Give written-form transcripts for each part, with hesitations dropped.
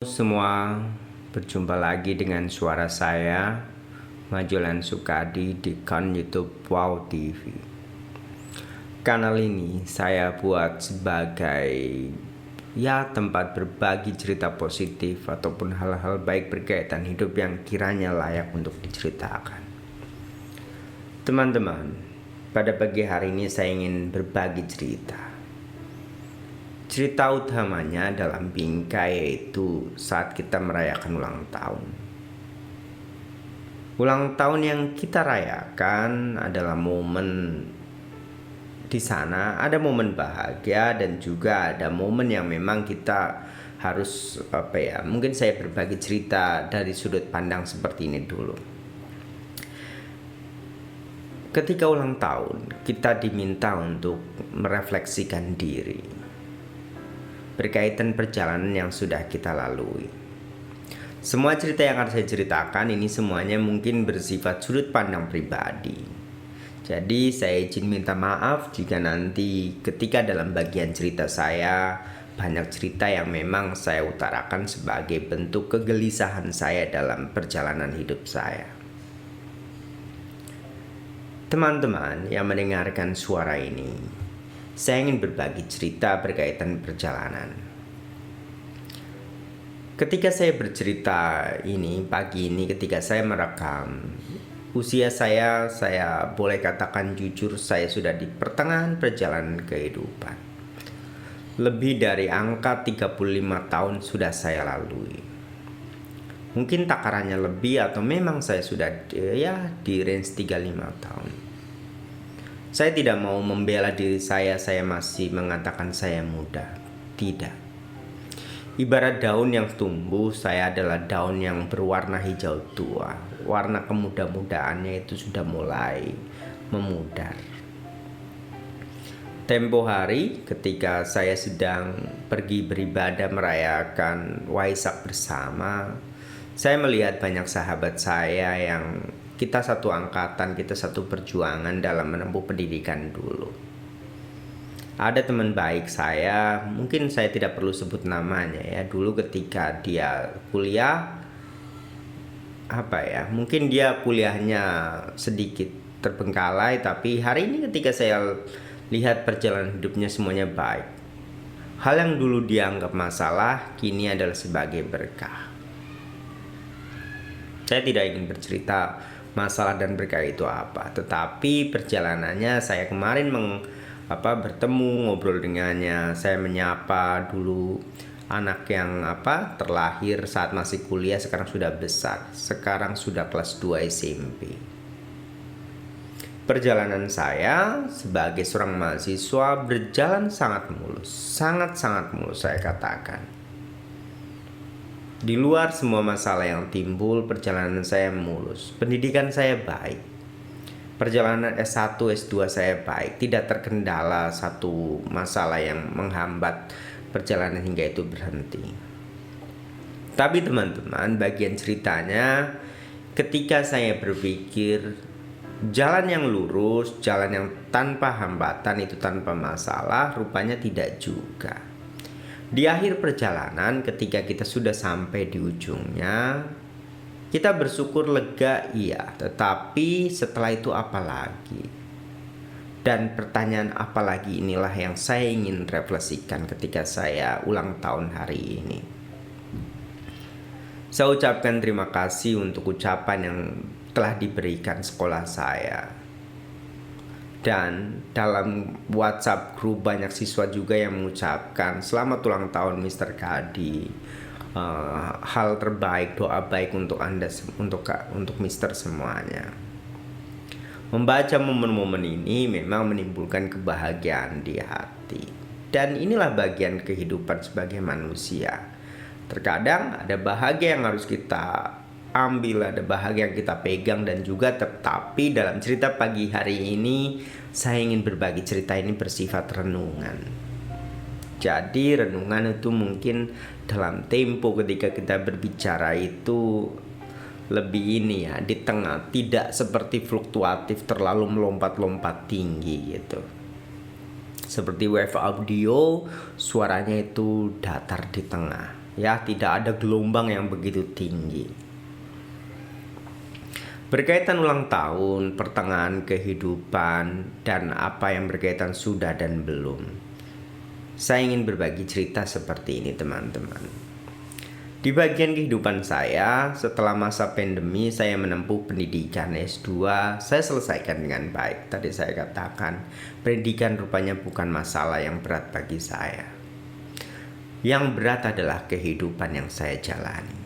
Semua, berjumpa lagi dengan suara saya, Majulan Sukadi di akun YouTube Wow TV. Kanal ini saya buat sebagai tempat berbagi cerita positif ataupun hal-hal baik berkaitan hidup yang kiranya layak untuk diceritakan. Teman-teman, pada pagi hari ini saya ingin berbagi cerita. Cerita utamanya dalam bingkai yaitu saat kita merayakan ulang tahun. Ulang tahun yang kita rayakan adalah momen di sana, ada momen bahagia dan juga ada momen yang memang kita harus mungkin saya berbagi cerita dari sudut pandang seperti ini dulu. Ketika ulang tahun, kita diminta untuk merefleksikan diri berkaitan perjalanan yang sudah kita lalui. Semua cerita yang akan saya ceritakan ini semuanya mungkin bersifat sudut pandang pribadi. Jadi saya izin minta maaf jika nanti ketika dalam bagian cerita saya banyak cerita yang memang saya utarakan sebagai bentuk kegelisahan saya dalam perjalanan hidup saya. Teman-teman yang mendengarkan suara ini, saya ingin berbagi cerita berkaitan perjalanan. Ketika saya bercerita ini, pagi ini ketika saya merekam, usia saya boleh katakan jujur, saya sudah di pertengahan perjalanan kehidupan. Lebih dari angka 35 tahun sudah saya lalui. Mungkin takarannya lebih atau memang saya sudah di range 35 tahun. Saya tidak mau membela diri saya masih mengatakan saya muda. Tidak. Ibarat daun yang tumbuh, saya adalah daun yang berwarna hijau tua. Warna kemuda-mudaannya itu sudah mulai memudar. Tempo hari ketika saya sedang pergi beribadah merayakan Waisak bersama, saya melihat banyak sahabat saya yang kita satu angkatan, kita satu perjuangan dalam menempuh pendidikan dulu. Ada teman baik saya, mungkin saya tidak perlu sebut namanya ya. Dulu ketika dia kuliah, mungkin dia kuliahnya sedikit terbengkalai, tapi hari ini ketika saya lihat perjalanan hidupnya semuanya baik. Hal yang dulu dianggap masalah, kini adalah sebagai berkah. Saya tidak ingin bercerita masalah dan berkah itu apa, tetapi perjalanannya saya kemarin bertemu, ngobrol dengannya, saya menyapa dulu anak yang terlahir saat masih kuliah, sekarang sudah besar, sekarang sudah kelas 2 SMP. Perjalanan saya sebagai seorang mahasiswa berjalan sangat mulus, sangat-sangat mulus saya katakan. Di luar semua masalah yang timbul, perjalanan saya mulus. Pendidikan saya baik. Perjalanan S1, S2 saya baik. Tidak terkendala satu masalah yang menghambat perjalanan hingga itu berhenti. Tapi teman-teman, bagian ceritanya ketika saya berpikir jalan yang lurus, jalan yang tanpa hambatan itu tanpa masalah, rupanya tidak juga. Di akhir perjalanan ketika kita sudah sampai di ujungnya, kita bersyukur lega iya, tetapi setelah itu apa lagi? Dan pertanyaan apa lagi inilah yang saya ingin refleksikan ketika saya ulang tahun hari ini. Saya ucapkan terima kasih untuk ucapan yang telah diberikan sekolah saya. Dan dalam WhatsApp grup banyak siswa juga yang mengucapkan selamat ulang tahun Mr. Kadi, hal terbaik, doa baik untuk Anda, untuk Mr. semuanya. Membaca momen-momen ini memang menimbulkan kebahagiaan di hati. Dan inilah bagian kehidupan sebagai manusia. Terkadang ada bahagia yang harus kita ambil, ada bahagia yang kita pegang, dan juga tetapi dalam cerita pagi hari ini saya ingin berbagi cerita ini bersifat renungan. Jadi renungan itu mungkin dalam tempo ketika kita berbicara itu lebih di tengah, tidak seperti fluktuatif terlalu melompat-lompat tinggi gitu. Seperti wave audio, suaranya itu datar di tengah. Ya, tidak ada gelombang yang begitu tinggi. Berkaitan ulang tahun, pertengahan kehidupan, dan apa yang berkaitan sudah dan belum, saya ingin berbagi cerita seperti ini, teman-teman. Di bagian kehidupan saya, setelah masa pandemi, saya menempuh pendidikan S2. Saya selesaikan dengan baik. Tadi saya katakan, pendidikan rupanya bukan masalah yang berat bagi saya. Yang berat adalah kehidupan yang saya jalani.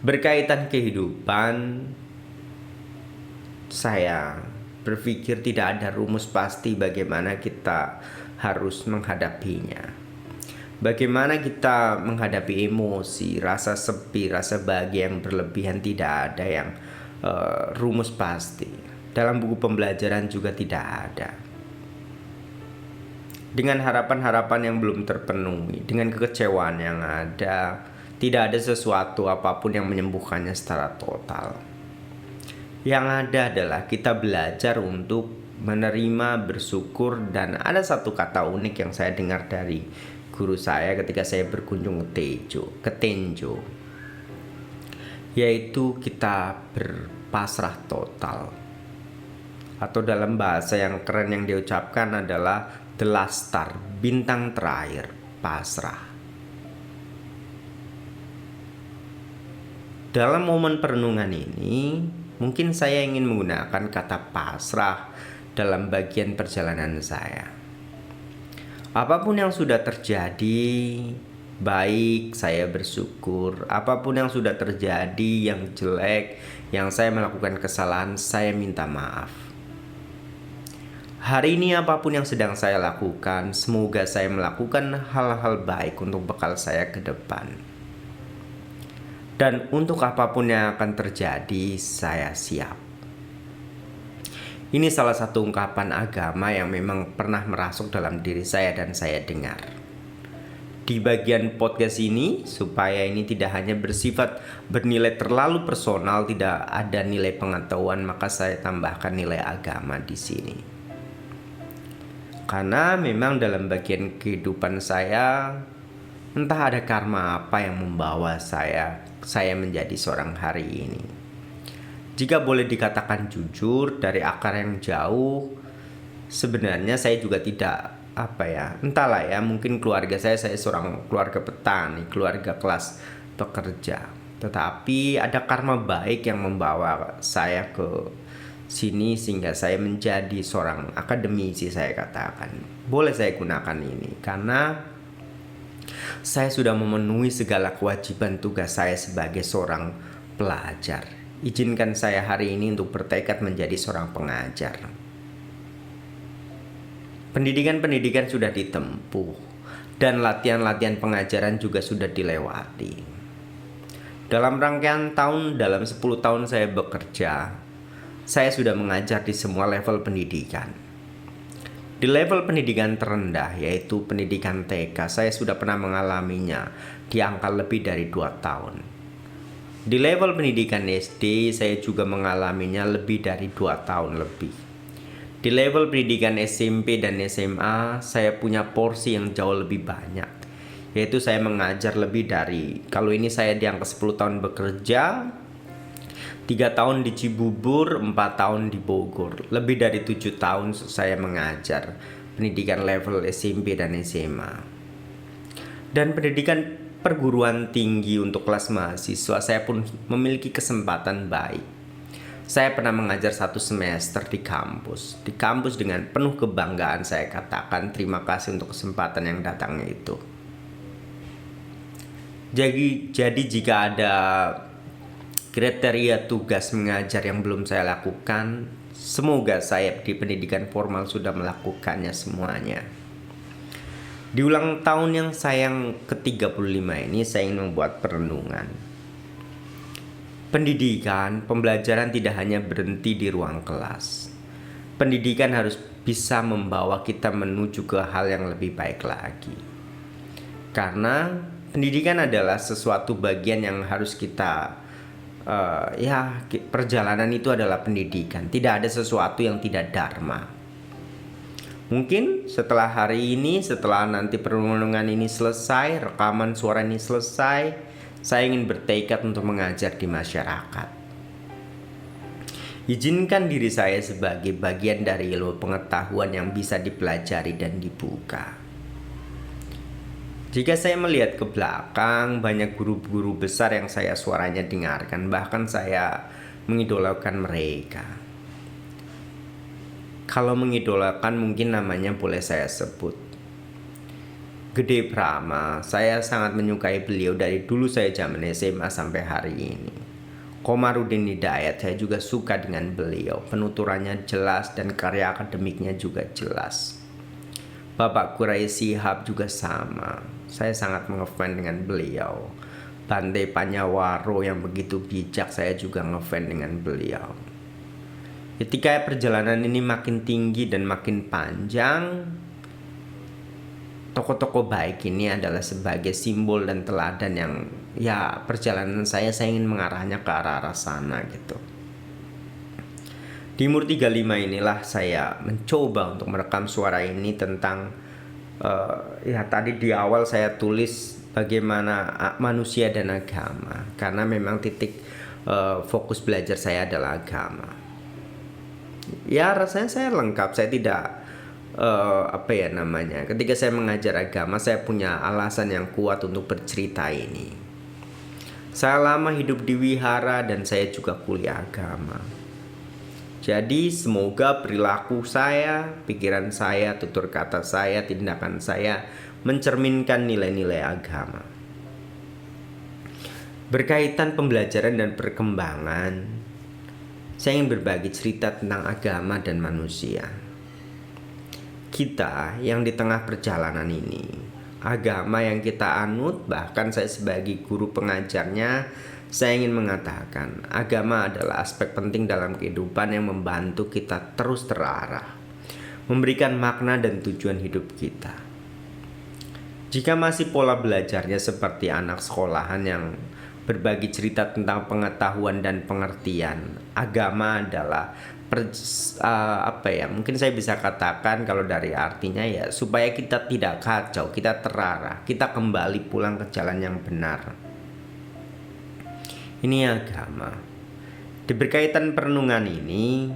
Berkaitan kehidupan, saya berpikir tidak ada rumus pasti bagaimana kita harus menghadapinya. Bagaimana kita menghadapi emosi, rasa sepi, rasa bahagia yang berlebihan, tidak ada yang rumus pasti. Dalam buku pembelajaran juga tidak ada. Dengan harapan-harapan yang belum terpenuhi, dengan kekecewaan yang ada, tidak ada sesuatu apapun yang menyembuhkannya secara total. Yang ada adalah kita belajar untuk menerima, bersyukur, dan ada satu kata unik yang saya dengar dari guru saya ketika saya berkunjung ke Tenjo, yaitu kita berpasrah total, atau dalam bahasa yang keren yang diucapkan adalah the last star, bintang terakhir, pasrah. Dalam momen perenungan ini, mungkin saya ingin menggunakan kata pasrah dalam bagian perjalanan saya. Apapun yang sudah terjadi, baik, saya bersyukur. Apapun yang sudah terjadi, yang jelek, yang saya melakukan kesalahan, saya minta maaf. Hari ini apapun yang sedang saya lakukan, semoga saya melakukan hal-hal baik untuk bekal saya ke depan. Dan untuk apapun yang akan terjadi, saya siap. Ini salah satu ungkapan agama yang memang pernah merasuk dalam diri saya dan saya dengar. Di bagian podcast ini, supaya ini tidak hanya bersifat bernilai terlalu personal, tidak ada nilai pengetahuan, maka saya tambahkan nilai agama di sini. Karena memang dalam bagian kehidupan saya, entah ada karma apa yang membawa saya menjadi seorang hari ini. Jika boleh dikatakan jujur, dari akar yang jauh, sebenarnya saya juga tidak entahlah ya, mungkin keluarga saya seorang keluarga petani, keluarga kelas pekerja. Tetapi ada karma baik yang membawa saya ke sini sehingga saya menjadi seorang akademisi, saya katakan. Boleh saya gunakan ini karena saya sudah memenuhi segala kewajiban tugas saya sebagai seorang pelajar. Izinkan saya hari ini untuk bertekad menjadi seorang pengajar. Pendidikan sudah ditempuh dan latihan-latihan pengajaran juga sudah dilewati. Dalam rangkaian tahun, dalam 10 tahun saya bekerja, saya sudah mengajar di semua level pendidikan. Di level pendidikan terendah, yaitu pendidikan TK, saya sudah pernah mengalaminya di angka lebih dari 2 tahun. Di level pendidikan SD, saya juga mengalaminya lebih dari 2 tahun lebih. Di level pendidikan SMP dan SMA, saya punya porsi yang jauh lebih banyak, yaitu saya mengajar lebih dari, kalau ini saya di angka 10 tahun bekerja, 3 tahun di Cibubur, 4 tahun di Bogor. Lebih dari 7 tahun saya mengajar pendidikan level SMP dan SMA. Dan pendidikan perguruan tinggi untuk kelas mahasiswa, saya pun memiliki kesempatan baik. Saya pernah mengajar 1 semester di kampus. Di kampus dengan penuh kebanggaan saya katakan terima kasih untuk kesempatan yang datangnya itu. Jadi jika ada kriteria tugas mengajar yang belum saya lakukan, semoga saya di pendidikan formal sudah melakukannya semuanya. Di ulang tahun yang sayang ke-35 ini saya ingin membuat perenungan. Pendidikan, pembelajaran tidak hanya berhenti di ruang kelas. Pendidikan harus bisa membawa kita menuju ke hal yang lebih baik lagi. Karena pendidikan adalah sesuatu bagian yang harus kita perjalanan itu adalah pendidikan. Tidak ada sesuatu yang tidak dharma. Mungkin setelah hari ini, setelah nanti perenungan ini selesai, rekaman suara ini selesai, saya ingin bertekad untuk mengajar di masyarakat. Izinkan diri saya sebagai bagian dari ilmu pengetahuan yang bisa dipelajari dan dibuka. Jika saya melihat ke belakang, banyak guru-guru besar yang saya suaranya dengarkan, bahkan saya mengidolakan mereka. Kalau mengidolakan mungkin namanya boleh saya sebut Gede Prama. Saya sangat menyukai beliau dari dulu saya zaman SMA sampai hari ini. Komarudin Hidayat, saya juga suka dengan beliau. Penuturannya jelas dan karya akademiknya juga jelas. Bapak Quraisy Shihab juga sama. Saya sangat ngefans dengan beliau. Bante Panyawaro yang begitu bijak, saya juga ngefans dengan beliau. Ketika perjalanan ini makin tinggi dan makin panjang, tokoh-tokoh baik ini adalah sebagai simbol dan teladan yang perjalanan saya ingin mengarahnya ke arah sana gitu. Di umur 35 inilah saya mencoba untuk merekam suara ini tentang tadi di awal saya tulis bagaimana manusia dan agama, karena memang titik fokus belajar saya adalah agama. Rasanya saya lengkap. Saya tidak ketika saya mengajar agama, saya punya alasan yang kuat untuk bercerita ini. Saya lama hidup di wihara dan saya juga kuliah agama. Jadi semoga perilaku saya, pikiran saya, tutur kata saya, tindakan saya mencerminkan nilai-nilai agama. Berkaitan pembelajaran dan perkembangan, saya ingin berbagi cerita tentang agama dan manusia. Kita yang di tengah perjalanan ini, agama yang kita anut, bahkan saya sebagai guru pengajarnya, saya ingin mengatakan agama adalah aspek penting dalam kehidupan yang membantu kita terus terarah, memberikan makna dan tujuan hidup kita. Jika masih pola belajarnya seperti anak sekolahan yang berbagi cerita tentang pengetahuan dan pengertian, agama adalah mungkin saya bisa katakan kalau dari artinya supaya kita tidak kacau, kita terarah, kita kembali pulang ke jalan yang benar. Ini agama. Di berkaitan perenungan ini,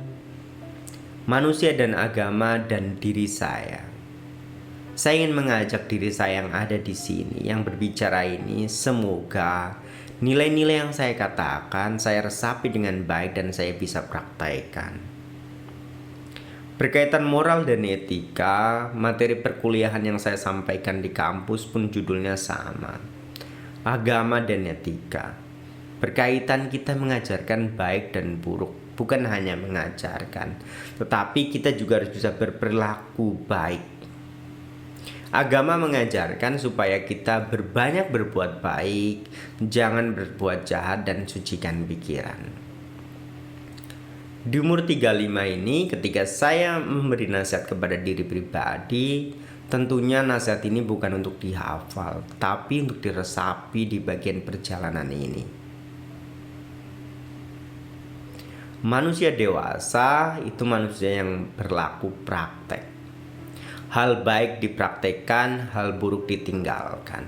manusia dan agama dan diri saya ingin mengajak diri saya yang ada di sini, yang berbicara ini, semoga nilai-nilai yang saya katakan saya resapi dengan baik dan saya bisa praktekkan. Berkaitan moral dan etika, materi perkuliahan yang saya sampaikan di kampus pun judulnya sama, agama dan etika. Berkaitan kita mengajarkan baik dan buruk, bukan hanya mengajarkan, tetapi kita juga harus bisa berperilaku baik. Agama mengajarkan supaya kita berbanyak berbuat baik, jangan berbuat jahat dan sucikan pikiran. Di umur 35 ini, ketika saya memberi nasihat kepada diri pribadi, tentunya nasihat ini bukan untuk dihafal, tapi untuk diresapi di bagian perjalanan ini. Manusia dewasa itu manusia yang berlaku praktek. Hal baik dipraktekkan, hal buruk ditinggalkan.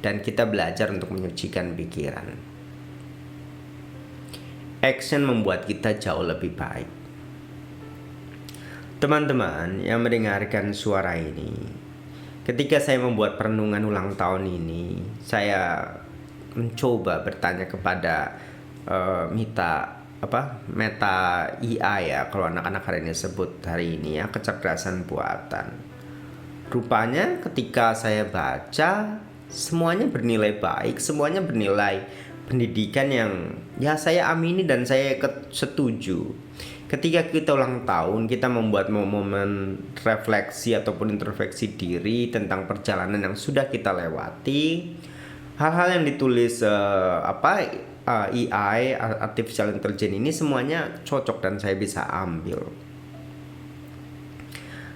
Dan kita belajar untuk menyucikan pikiran. Action membuat kita jauh lebih baik. Teman-teman yang mendengarkan suara ini, ketika saya membuat perenungan ulang tahun ini, saya mencoba bertanya kepada Meta AI kalau anak-anak hari ini sebut hari ini kecerdasan buatan. Rupanya ketika saya baca, semuanya bernilai baik, semuanya bernilai pendidikan yang saya amini dan saya setuju. Ketika kita ulang tahun, kita membuat momen refleksi ataupun introspeksi diri tentang perjalanan yang sudah kita lewati. Hal-hal yang ditulis AI, Artificial Intelligence ini semuanya cocok dan saya bisa ambil.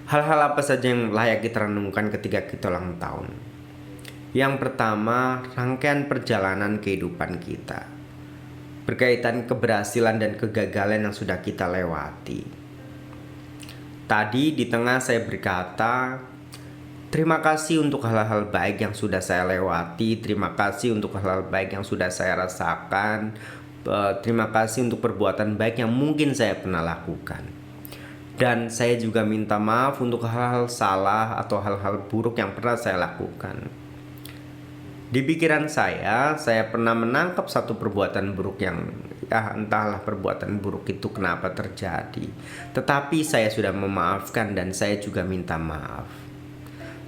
Hal-hal apa saja yang layak kita renungkan ketika kita ulang tahun? Yang pertama, rangkaian perjalanan kehidupan kita, berkaitan keberhasilan dan kegagalan yang sudah kita lewati. Tadi di tengah saya berkata, terima kasih untuk hal-hal baik yang sudah saya lewati, terima kasih untuk hal-hal baik yang sudah saya rasakan, terima kasih untuk perbuatan baik yang mungkin saya pernah lakukan. Dan saya juga minta maaf untuk hal-hal salah atau hal-hal buruk yang pernah saya lakukan. Di pikiran saya pernah menangkap satu perbuatan buruk yang entahlah perbuatan buruk itu kenapa terjadi. Tetapi saya sudah memaafkan dan saya juga minta maaf.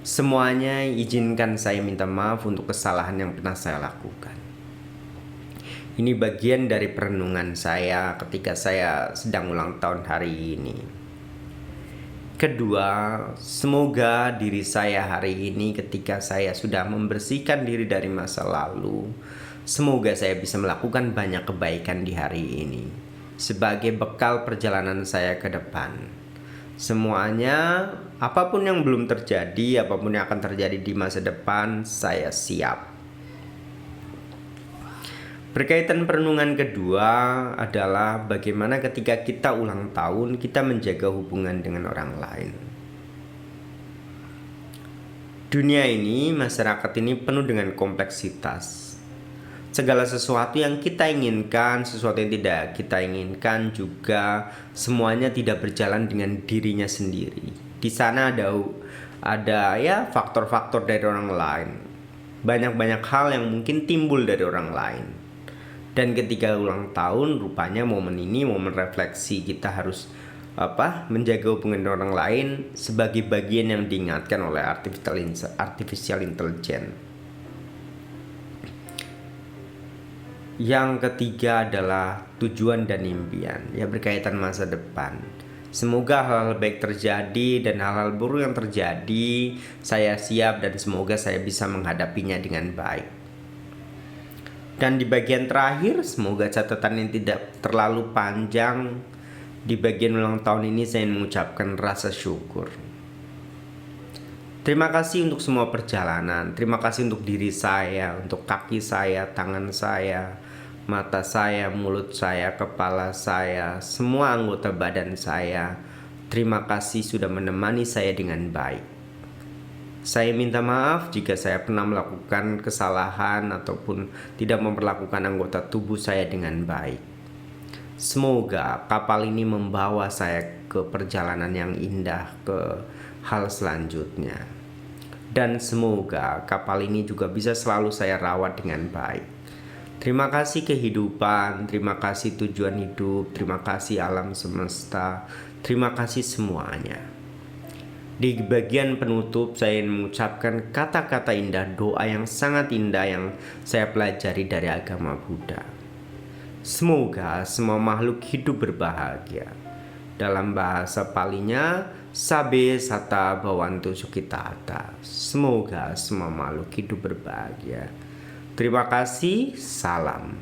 Semuanya izinkan saya minta maaf untuk kesalahan yang pernah saya lakukan. Ini bagian dari perenungan saya ketika saya sedang ulang tahun hari ini. Kedua, semoga diri saya hari ini ketika saya sudah membersihkan diri dari masa lalu, semoga saya bisa melakukan banyak kebaikan di hari ini sebagai bekal perjalanan saya ke depan. Semuanya, apapun yang belum terjadi, apapun yang akan terjadi di masa depan, saya siap. Berkaitan perenungan kedua adalah bagaimana ketika kita ulang tahun, kita menjaga hubungan dengan orang lain. Dunia ini, masyarakat ini penuh dengan kompleksitas. Segala sesuatu yang kita inginkan, sesuatu yang tidak kita inginkan juga semuanya tidak berjalan dengan dirinya sendiri. Di sana ada ya faktor-faktor dari orang lain. Banyak-banyak hal yang mungkin timbul dari orang lain. Dan ketika ulang tahun, rupanya momen ini momen refleksi, kita harus menjaga hubungan dengan orang lain sebagai bagian yang diingatkan oleh artificial intelligence. Yang ketiga adalah tujuan dan impian, ya berkaitan masa depan. Semoga hal-hal baik terjadi dan hal-hal buruk yang terjadi, saya siap dan semoga saya bisa menghadapinya dengan baik. Dan di bagian terakhir, semoga catatan yang tidak terlalu panjang. Di bagian ulang tahun ini saya mengucapkan rasa syukur. Terima kasih untuk semua perjalanan. Terima kasih untuk diri saya, untuk kaki saya, tangan saya, mata saya, mulut saya, kepala saya, semua anggota badan saya. Terima kasih sudah menemani saya dengan baik. Saya minta maaf jika saya pernah melakukan kesalahan ataupun tidak memperlakukan anggota tubuh saya dengan baik. Semoga kapal ini membawa saya ke perjalanan yang indah, ke hal selanjutnya. Dan semoga kapal ini juga bisa selalu saya rawat dengan baik. Terima kasih kehidupan, terima kasih tujuan hidup, terima kasih alam semesta, terima kasih semuanya. Di bagian penutup saya mengucapkan kata-kata indah, doa yang sangat indah yang saya pelajari dari agama Buddha. Semoga semua makhluk hidup berbahagia. Dalam bahasa Palinya, Sabe Sata Bhavantu Sukhitata. Semoga semua makhluk hidup berbahagia. Terima kasih, salam.